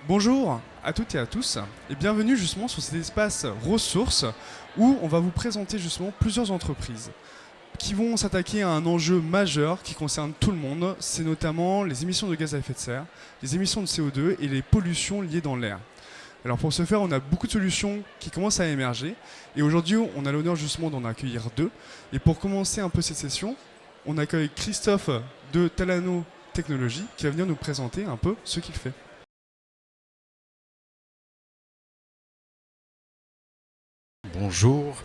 Bonjour à toutes et à tous et bienvenue justement sur cet espace ressources où on va vous présenter justement plusieurs entreprises qui vont s'attaquer à un enjeu majeur qui concerne tout le monde, c'est notamment les émissions de gaz à effet de serre, les émissions de CO2 et les pollutions liées dans l'air. Alors pour ce faire, on a beaucoup de solutions qui commencent à émerger et aujourd'hui on a l'honneur justement d'en accueillir deux. Et pour commencer un peu cette session, on accueille Christophe de Talano Technologies qui va venir nous présenter un peu ce qu'il fait. Bonjour,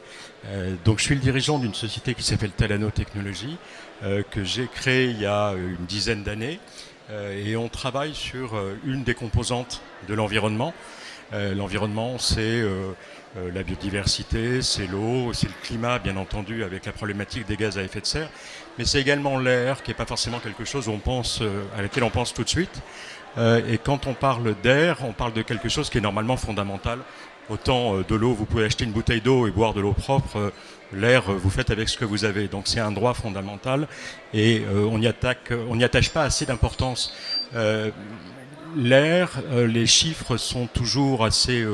donc je suis le dirigeant d'une société qui s'appelle Talano Technologies, que j'ai créée il y a une dizaine d'années, et on travaille sur une des composantes de l'environnement. L'environnement, c'est la biodiversité, c'est l'eau, c'est le climat, bien entendu, avec la problématique des gaz à effet de serre, mais c'est également l'air, qui n'est pas forcément quelque chose à laquelle on pense tout de suite. Et quand on parle d'air, on parle de quelque chose qui est normalement fondamental. Autant de l'eau, vous pouvez acheter une bouteille d'eau et boire de l'eau propre. L'air, vous faites avec ce que vous avez. Donc c'est un droit fondamental et on n'y attache pas assez d'importance. L'air, les chiffres sont toujours assez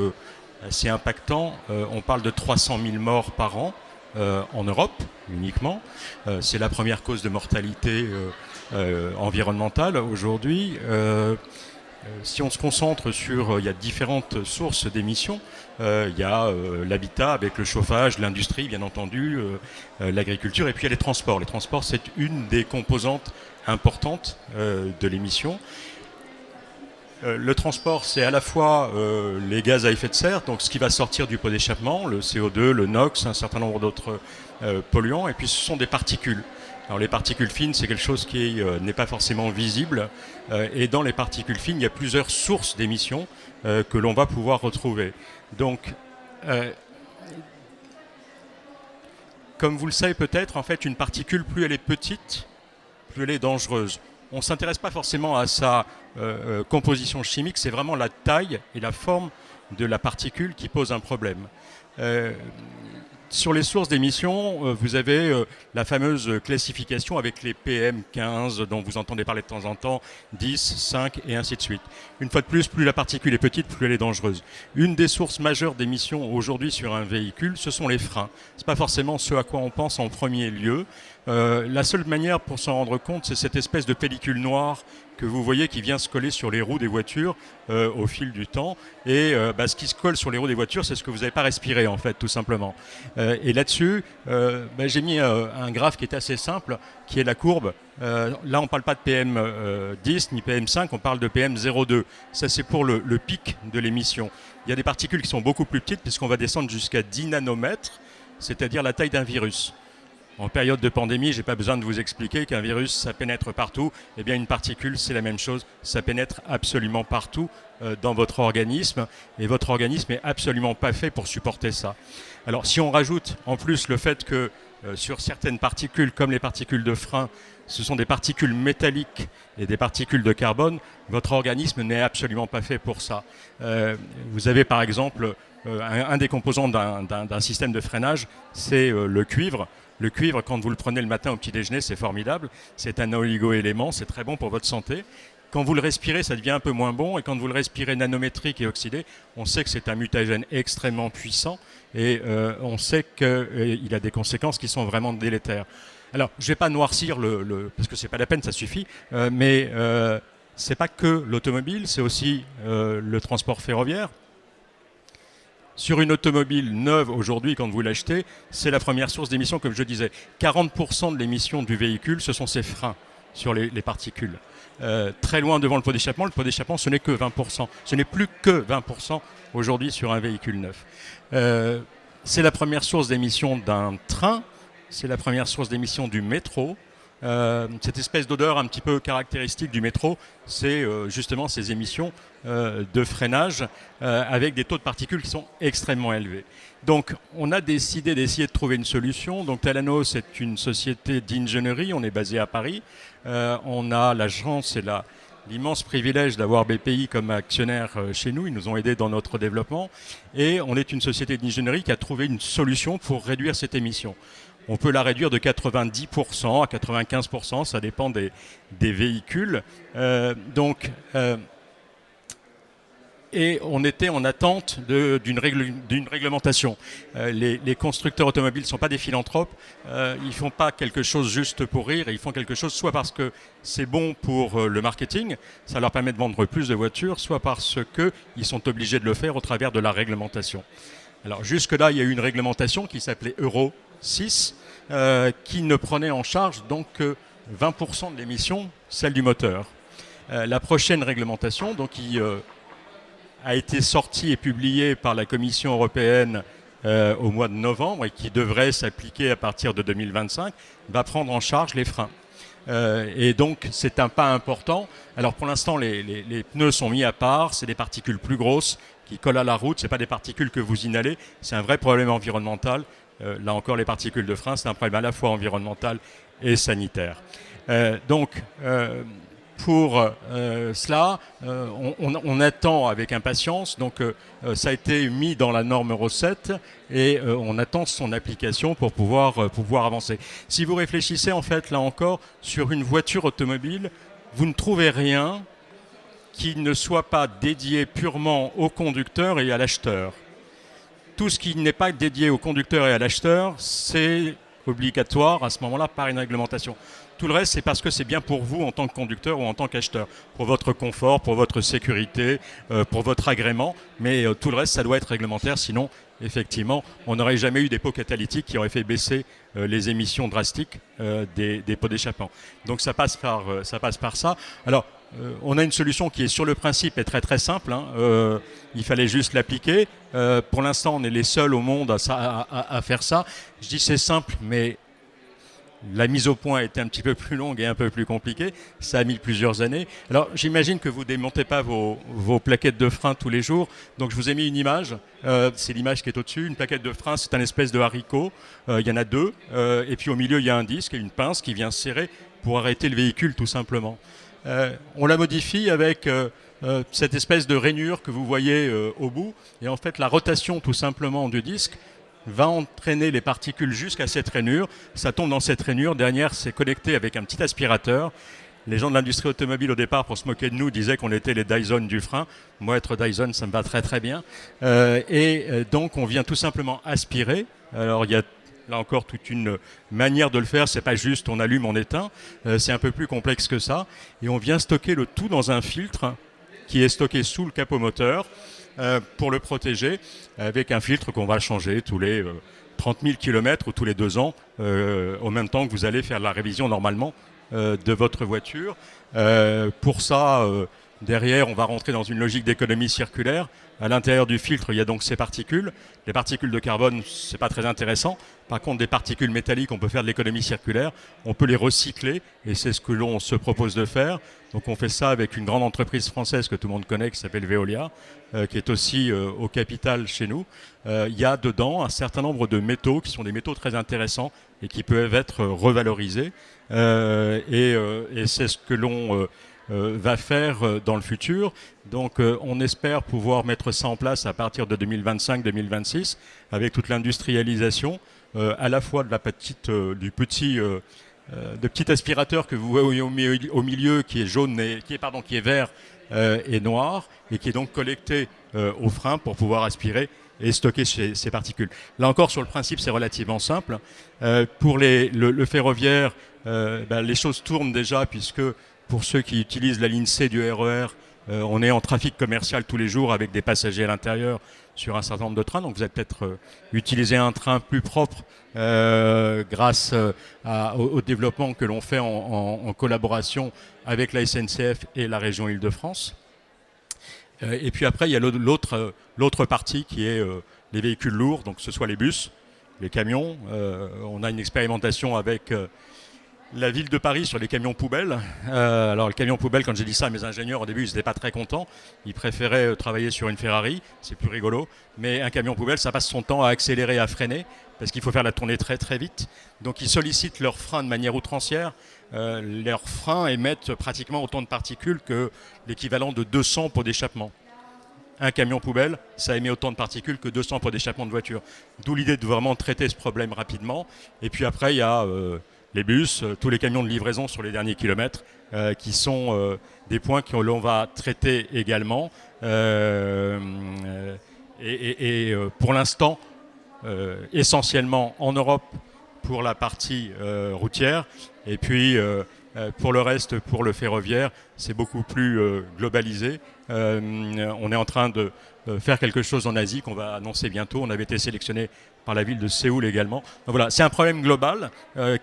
impactants. On parle de 300 000 morts par an en Europe uniquement. C'est la première cause de mortalité environnementale aujourd'hui. Si on se concentre sur, il y a différentes sources d'émissions. Il y a l'habitat avec le chauffage, l'industrie bien entendu, l'agriculture et puis il y a les transports. Les transports, c'est une des composantes importantes de l'émission. Le transport, c'est à la fois les gaz à effet de serre, donc ce qui va sortir du pot d'échappement, le CO2, le NOx, un certain nombre d'autres polluants, et puis ce sont des particules. Alors les particules fines, c'est quelque chose qui n'est pas forcément visible, et dans les particules fines, il y a plusieurs sources d'émissions que l'on va pouvoir retrouver. Donc, comme vous le savez peut-être, en fait, une particule, plus elle est petite, plus elle est dangereuse. On ne s'intéresse pas forcément à sa composition chimique, c'est vraiment la taille et la forme de la particule qui pose un problème. Sur les sources d'émissions, vous avez la fameuse classification avec les PM15 dont vous entendez parler de temps en temps, 10, 5 et ainsi de suite. Une fois de plus la particule est petite, plus elle est dangereuse. Une des sources majeures d'émissions aujourd'hui sur un véhicule, ce sont les freins. Ce n'est pas forcément ce à quoi on pense en premier lieu. La seule manière pour s'en rendre compte, c'est cette espèce de pellicule noire que vous voyez qui vient se coller sur les roues des voitures au fil du temps. Et ce qui se colle sur les roues des voitures, c'est ce que vous n'avez pas respiré, en fait, tout simplement. Et là-dessus, j'ai mis un graphe qui est assez simple, qui est la courbe. Là, on ne parle pas de PM10 ni PM5, on parle de PM02. Ça, c'est pour le pic de l'émission. Il y a des particules qui sont beaucoup plus petites, puisqu'on va descendre jusqu'à 10 nanomètres, c'est-à-dire la taille d'un virus. En période de pandémie, je n'ai pas besoin de vous expliquer qu'un virus, ça pénètre partout. Eh bien, une particule, c'est la même chose. Ça pénètre absolument partout dans votre organisme. Et votre organisme n'est absolument pas fait pour supporter ça. Alors, si on rajoute en plus le fait que sur certaines particules, comme les particules de frein, ce sont des particules métalliques et des particules de carbone, votre organisme n'est absolument pas fait pour ça. Vous avez par exemple un des composants d'un système de freinage, c'est le cuivre. Le cuivre, quand vous le prenez le matin au petit déjeuner, c'est formidable. C'est un oligo-élément, c'est très bon pour votre santé. Quand vous le respirez, ça devient un peu moins bon. Et quand vous le respirez nanométrique et oxydé, on sait que c'est un mutagène extrêmement puissant. Et on sait qu'il a des conséquences qui sont vraiment délétères. Alors, je ne vais pas noircir parce que ce n'est pas la peine, ça suffit. Mais ce n'est pas que l'automobile, c'est aussi le transport ferroviaire. Sur une automobile neuve aujourd'hui, quand vous l'achetez, c'est la première source d'émission, comme je disais. 40% de l'émission du véhicule, ce sont ses freins sur les particules. Très loin devant le pot d'échappement, ce n'est que 20%. Ce n'est plus que 20% aujourd'hui sur un véhicule neuf. C'est la première source d'émission d'un train, c'est la première source d'émission du métro. Cette espèce d'odeur un petit peu caractéristique du métro, c'est justement ces émissions de freinage avec des taux de particules qui sont extrêmement élevés. Donc on a décidé d'essayer de trouver une solution. Donc Talano, c'est une société d'ingénierie, on est basé à Paris. On a la chance et l'immense privilège d'avoir BPI comme actionnaire chez nous. Ils nous ont aidés dans notre développement. Et on est une société d'ingénierie qui a trouvé une solution pour réduire cette émission. On peut la réduire de 90% à 95%, ça dépend des véhicules. et on était en attente d'une réglementation. Les constructeurs automobiles ne sont pas des philanthropes, ils ne font pas quelque chose juste pour rire, ils font quelque chose soit parce que c'est bon pour le marketing, ça leur permet de vendre plus de voitures, soit parce qu'ils sont obligés de le faire au travers de la réglementation. Alors jusque-là, il y a eu une réglementation qui s'appelait Euro 6, qui ne prenait en charge donc que 20% de l'émission, celle du moteur. La prochaine réglementation, donc, qui a été sortie et publiée par la Commission européenne au mois de novembre et qui devrait s'appliquer à partir de 2025, va prendre en charge les freins. Et donc c'est un pas important. Alors pour l'instant les pneus sont mis à part, c'est des particules plus grosses qui collent à la route, ce n'est pas des particules que vous inhalez, c'est un vrai problème environnemental. Là encore les particules de frein, c'est un problème à la fois environnemental et sanitaire. Pour cela, on attend avec impatience. Donc, ça a été mis dans la norme Euro 7 et on attend son application pour pouvoir avancer. Si vous réfléchissez, en fait, là encore, sur une voiture automobile, vous ne trouvez rien qui ne soit pas dédié purement au conducteur et à l'acheteur. Tout ce qui n'est pas dédié au conducteur et à l'acheteur, c'est obligatoire à ce moment-là par une réglementation. Tout le reste, c'est parce que c'est bien pour vous en tant que conducteur ou en tant qu'acheteur, pour votre confort, pour votre sécurité, pour votre agrément. Mais tout le reste, ça doit être réglementaire. Sinon, effectivement, on n'aurait jamais eu des pots catalytiques qui auraient fait baisser les émissions drastiques des pots d'échappement. Donc ça passe par ça. Alors, on a une solution qui est sur le principe est très très simple. Il fallait juste l'appliquer. Pour l'instant, on est les seuls au monde à faire ça. Je dis c'est simple, mais la mise au point était un petit peu plus longue et un peu plus compliquée. Ça a mis plusieurs années. Alors, j'imagine que vous ne démontez pas vos plaquettes de frein tous les jours. Donc, je vous ai mis une image. C'est l'image qui est au-dessus. Une plaquette de frein, c'est un espèce de haricot. Il y en a deux. Et puis, au milieu, il y a un disque et une pince qui vient serrer pour arrêter le véhicule, tout simplement. On la modifie avec cette espèce de rainure que vous voyez au bout. Et en fait, la rotation, tout simplement, du disque va entraîner les particules jusqu'à cette rainure. Ça tombe dans cette rainure. Derrière, c'est connecté avec un petit aspirateur. Les gens de l'industrie automobile, au départ, pour se moquer de nous, disaient qu'on était les Dyson du frein. Moi, être Dyson, ça me va très très bien. Donc, on vient tout simplement aspirer. Alors, il y a là encore toute une manière de le faire. C'est pas juste on allume, on éteint. C'est un peu plus complexe que ça. Et on vient stocker le tout dans un filtre qui est stocké sous le capot moteur. Pour le protéger, avec un filtre qu'on va changer tous les 30 000 km ou tous les 2 ans, au même temps que vous allez faire la révision normalement de votre voiture. Pour ça, derrière, on va rentrer dans une logique d'économie circulaire. À l'intérieur du filtre, il y a donc ces particules. Les particules de carbone, c'est pas très intéressant. Par contre, des particules métalliques, on peut faire de l'économie circulaire. On peut les recycler et c'est ce que l'on se propose de faire. Donc on fait ça avec une grande entreprise française que tout le monde connaît qui s'appelle Veolia, qui est aussi au capital chez nous. Il y a dedans un certain nombre de métaux qui sont des métaux très intéressants et qui peuvent être revalorisés. Et c'est ce que l'on va faire dans le futur. Donc on espère pouvoir mettre ça en place à partir de 2025-2026 avec toute l'industrialisation à la fois de du petit aspirateur que vous voyez au milieu qui est jaune qui est vert et noir et qui est donc connecté au frein pour pouvoir aspirer et stocker ces particules. Là encore, sur le principe, c'est relativement simple. Pour le ferroviaire, les choses tournent déjà puisque pour ceux qui utilisent la ligne C du RER, on est en trafic commercial tous les jours avec des passagers à l'intérieur sur un certain nombre de trains. Donc vous allez peut-être utiliser un train plus propre grâce au développement que l'on fait en collaboration avec la SNCF et la région Île-de-France. Et puis après, il y a l'autre partie qui est les véhicules lourds, donc que ce soit les bus, les camions. On a une expérimentation avec la ville de Paris sur les camions poubelles. Alors le camion poubelle, quand j'ai dit ça à mes ingénieurs, au début, ils n'étaient pas très contents. Ils préféraient travailler sur une Ferrari, c'est plus rigolo. Mais un camion poubelle, ça passe son temps à accélérer, à freiner, parce qu'il faut faire la tournée très très vite. Donc ils sollicitent leurs freins de manière outrancière. Leurs freins émettent pratiquement autant de particules que l'équivalent de 200 pots d'échappement. Un camion poubelle, ça émet autant de particules que 200 pots d'échappement de voiture. D'où l'idée de vraiment traiter ce problème rapidement. Et puis après, il y a les bus, tous les camions de livraison sur les derniers kilomètres qui sont des points que l'on va traiter également. Pour l'instant, essentiellement en Europe pour la partie routière, et puis pour le reste, pour le ferroviaire, c'est beaucoup plus globalisé. On est en train de faire quelque chose en Asie qu'on va annoncer bientôt. On avait été sélectionné par la ville de Séoul également. Donc voilà, c'est un problème global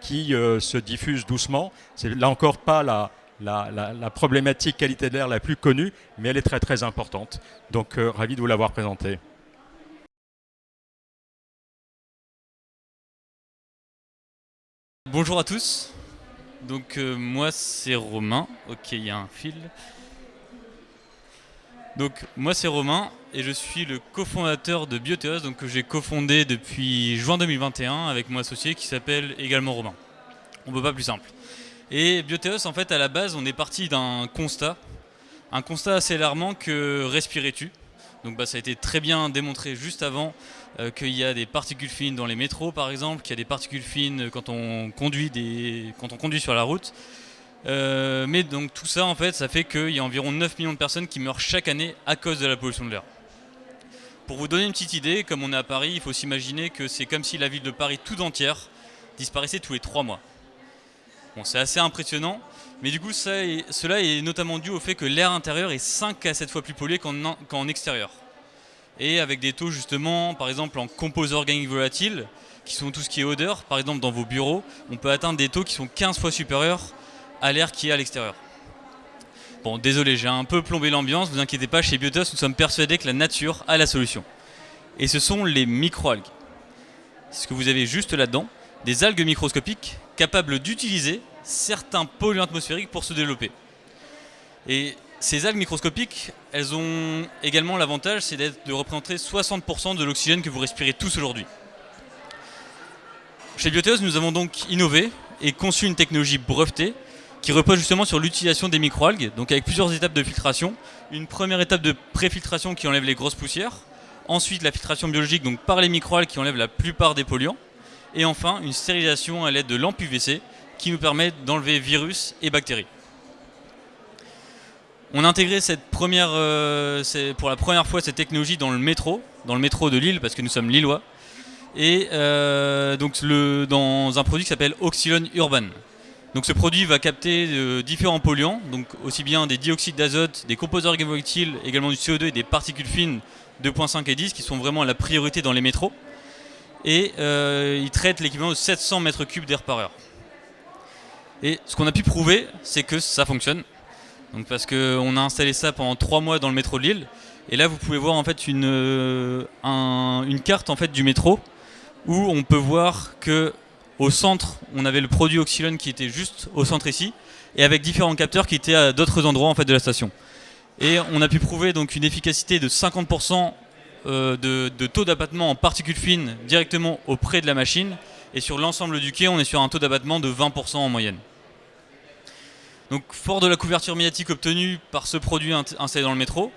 qui se diffuse doucement. C'est là encore pas la problématique qualité de l'air la plus connue, mais elle est très très importante. Donc ravi de vous l'avoir présentée. Bonjour à tous, donc moi c'est Romain, ok il y a un fil. Donc moi c'est Romain et je suis le cofondateur de Bioteos, donc que j'ai cofondé depuis juin 2021 avec mon associé qui s'appelle également Romain. On ne peut pas plus simple. Et Bioteos en fait à la base on est parti d'un constat, assez alarmant que respirer tue. Donc ça a été très bien démontré juste avant qu'il y a des particules fines dans les métros par exemple, qu'il y a des particules fines quand on conduit sur la route. Mais donc tout ça en fait ça fait qu'il y a environ 9 millions de personnes qui meurent chaque année à cause de la pollution de l'air. Pour vous donner une petite idée, comme on est à Paris, il faut s'imaginer que c'est comme si la ville de Paris tout entière disparaissait tous les 3 mois. Bon, c'est assez impressionnant, mais du coup cela est notamment dû au fait que l'air intérieur est 5 à 7 fois plus pollué qu'en extérieur. Et avec des taux justement, par exemple en composés organiques volatiles, qui sont tout ce qui est odeur, par exemple dans vos bureaux, on peut atteindre des taux qui sont 15 fois supérieurs à l'air qui est à l'extérieur. Bon, désolé, j'ai un peu plombé l'ambiance, vous inquiétez pas, chez Bioteos, nous sommes persuadés que la nature a la solution. Et ce sont les microalgues. C'est ce que vous avez juste là-dedans, des algues microscopiques capables d'utiliser certains polluants atmosphériques pour se développer. Et ces algues microscopiques, elles ont également l'avantage, c'est de représenter 60% de l'oxygène que vous respirez tous aujourd'hui. Chez Bioteos, nous avons donc innové et conçu une technologie brevetée qui repose justement sur l'utilisation des microalgues, donc avec plusieurs étapes de filtration. Une première étape de préfiltration qui enlève les grosses poussières, ensuite la filtration biologique donc par les microalgues qui enlève la plupart des polluants, et enfin une stérilisation à l'aide de lampes UVC qui nous permet d'enlever virus et bactéries. On a intégré pour la première fois cette technologie dans le métro de Lille, parce que nous sommes lillois, et dans un produit qui s'appelle Oxylon Urban. Donc ce produit va capter différents polluants, donc aussi bien des dioxydes d'azote, des composés organiques volatiles, également du CO2 et des particules fines 2.5 et 10 qui sont vraiment à la priorité dans les métros. Et il traite l'équivalent de 700 mètres cubes d'air par heure. Et ce qu'on a pu prouver, c'est que ça fonctionne. Donc parce qu'on a installé ça pendant 3 mois dans le métro de Lille. Et là, vous pouvez voir en fait une carte en fait, du métro où on peut voir que au centre, on avait le produit Oxylon qui était juste au centre ici, et avec différents capteurs qui étaient à d'autres endroits en fait, de la station. Et on a pu prouver donc une efficacité de 50% de taux d'abattement en particules fines directement auprès de la machine. Et sur l'ensemble du quai, on est sur un taux d'abattement de 20% en moyenne. Donc fort de la couverture médiatique obtenue par ce produit installé dans le métro,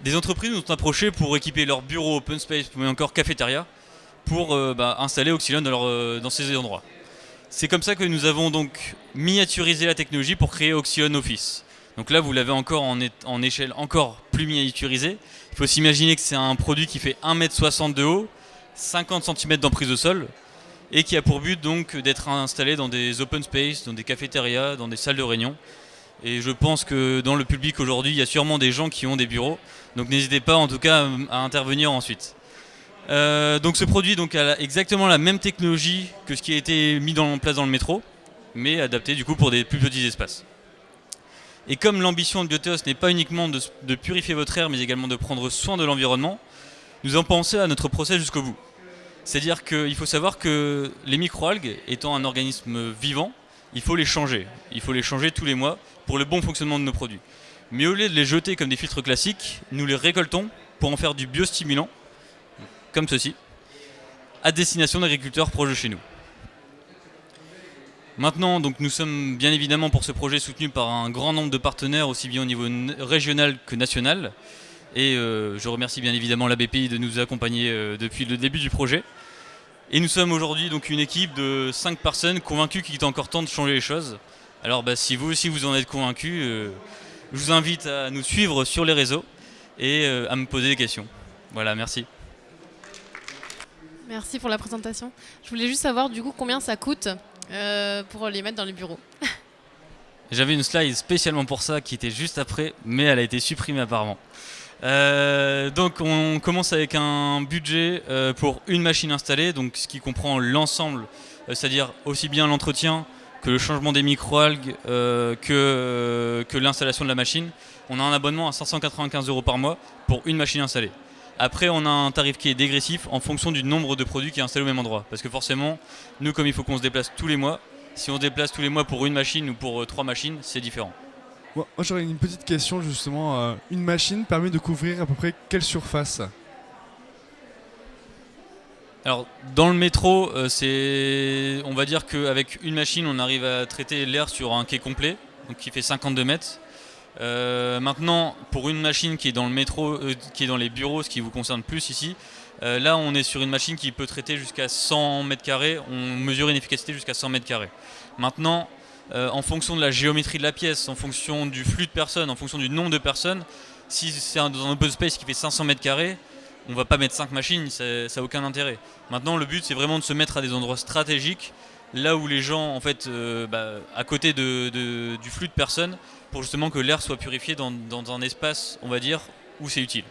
des entreprises nous ont approché pour équiper leurs bureaux, open space, mais encore cafétéria, pour installer Oxylon dans ces endroits. C'est comme ça que nous avons donc miniaturisé la technologie pour créer Oxylon Office. Donc là, vous l'avez encore en échelle encore plus miniaturisée. Il faut s'imaginer que c'est un produit qui fait 1,60 m de haut, 50 cm d'emprise au sol, et qui a pour but donc d'être installé dans des open space, dans des cafétérias, dans des salles de réunion. Et je pense que dans le public aujourd'hui, il y a sûrement des gens qui ont des bureaux. Donc n'hésitez pas en tout cas à intervenir ensuite. Donc ce produit donc, a exactement la même technologie que ce qui a été mis en place dans le métro, mais adapté du coup pour des plus petits espaces. Et comme l'ambition de Bioteos n'est pas uniquement de purifier votre air, mais également de prendre soin de l'environnement, nous avons pensé à notre process jusqu'au bout. C'est-à-dire qu'il faut savoir que les microalgues, étant un organisme vivant, il faut les changer. Il faut les changer tous les mois pour le bon fonctionnement de nos produits. Mais au lieu de les jeter comme des filtres classiques, nous les récoltons pour en faire du biostimulant, comme ceci, à destination d'agriculteurs proches de chez nous. Maintenant, donc, nous sommes bien évidemment pour ce projet soutenus par un grand nombre de partenaires, aussi bien au niveau régional que national. Et je remercie bien évidemment la BPI de nous accompagner depuis le début du projet. Et nous sommes aujourd'hui donc une équipe de 5 personnes convaincues qu'il est encore temps de changer les choses. Alors si vous aussi vous en êtes convaincu, je vous invite à nous suivre sur les réseaux et à me poser des questions. Voilà, merci. Merci pour la présentation. Je voulais juste savoir du coup combien ça coûte pour les mettre dans les bureaux. J'avais une slide spécialement pour ça qui était juste après, mais elle a été supprimée apparemment. Donc on commence avec un budget pour une machine installée, donc ce qui comprend l'ensemble, c'est-à-dire aussi bien l'entretien que le changement des microalgues, que l'installation de la machine. On a un abonnement à 595 € par mois pour une machine installée. Après, on a un tarif qui est dégressif en fonction du nombre de produits qui est installé au même endroit. Parce que forcément, nous, comme il faut qu'on se déplace tous les mois, si on se déplace tous les mois pour une machine ou pour 3 machines, c'est différent. Moi, j'aurais une petite question justement. Une machine permet de couvrir à peu près quelle surface? Alors, dans le métro, on va dire qu'avec une machine, on arrive à traiter l'air sur un quai complet, donc qui fait 52 mètres. Maintenant, pour une machine qui est dans le métro, qui est dans les bureaux, ce qui vous concerne plus ici, là on est sur une machine qui peut traiter jusqu'à 100 mètres carrés, on mesure une efficacité jusqu'à 100 mètres carrés. Maintenant, en fonction de la géométrie de la pièce, en fonction du flux de personnes, en fonction du nombre de personnes, si c'est dans un open space qui fait 500 mètres carrés, on ne va pas mettre 5 machines, ça n'a aucun intérêt. Maintenant, le but c'est vraiment de se mettre à des endroits stratégiques, là où les gens, en fait, à côté du flux de personnes, pour justement que l'air soit purifié dans un espace, on va dire, où c'est utile.